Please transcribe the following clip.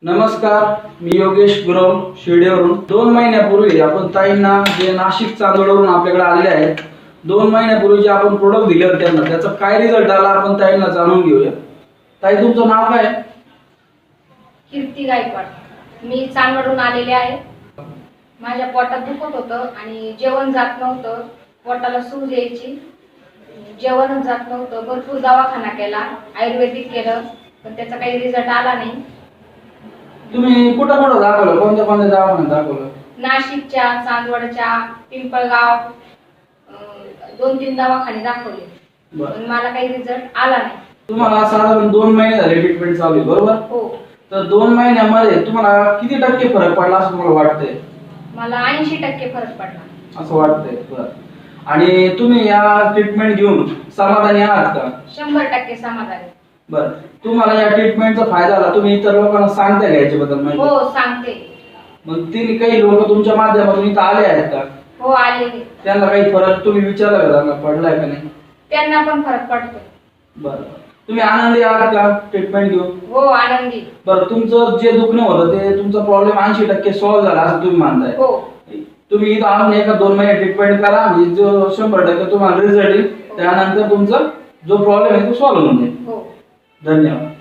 नमस्कार, मी योगेश गुरव शिर्डीवरून 2 महिन्यापूर्वी आपण ताईंना जे नाशिक चांदोडवरून आपल्याकडे आलेले आहेत 2 महिन्यापूर्वी जे आपण प्रोडक्ट दिले होते त्यांना त्याचा काय रिझल्ट आला आपण ताईंना जाणून घेऊया. ताई, तुमचं नाव काय? कीर्ती गायकवाड. मी चांदवडून आलेले आहे. माझ्या पोटात दुखत होतं आणि जेवण जात नव्हतं. पोटाला सूज यायची, जेवणच जात नव्हतं. भरपूर दवाखाना केला, आयुर्वेदिक केलं, पण त्याचा काही रिझल्ट आला नाही. तुम्ही कुठं कुठं दाखवलं? कोणत्या कोणत्या दवाखान्यात दाखवलं? नाशिकच्या, चांदवडच्या, पिंपळगाव 2-3 दवाखाने दाखवले, बरं. पण मला काही रिझल्ट आला नाही. तुम्हाला साधारण 2 महिने झाले ट्रीटमेंट चालू आहे, बरोबर? हो. तर 2 महिन्यामध्ये तुम्हाला किती टक्के फरक पडला असं तुम्हाला वाटतंय? मला 80% फरक पडला. असं वाटतंय. बरं. आणि तुम्ही या ट्रीटमेंट घेऊन समाधानी आहात का? 100% समाधानी. बरं. तुम्हाला या ट्रीटमेंटचा फायदा झाला, तुम्ही इतर लोकांना सांगता का याच्याबद्दल माहिती? हो, सांगते. मग ते काही लोक तुमच्या माध्यमातून इथं आले आहेत का? हो, आलेले. त्यांना काही फरक तुम्ही विचारला का, त्यांना पडलाय का नाही? त्यांना पण फरक पडतो. बरं. तुम्ही आनंदी आहात का ट्रीटमेंट घेऊन? हो, आनंदी. बरं. तुमचं जे दुखणं होतं ते तुमचा प्रॉब्लेम 80% सॉल्व्ह झाला असं तुम्ही मानताय? हो. तुम्ही इथं आणून 1-2 महिने ट्रीटमेंट करा, म्हणजे जो 100% तुम्हाला रिझल्ट येईल, त्यानंतर तुमचा जो प्रॉब्लेम आहे तो सॉल्व्ह होऊन जाईल. हो. धन्यवाद.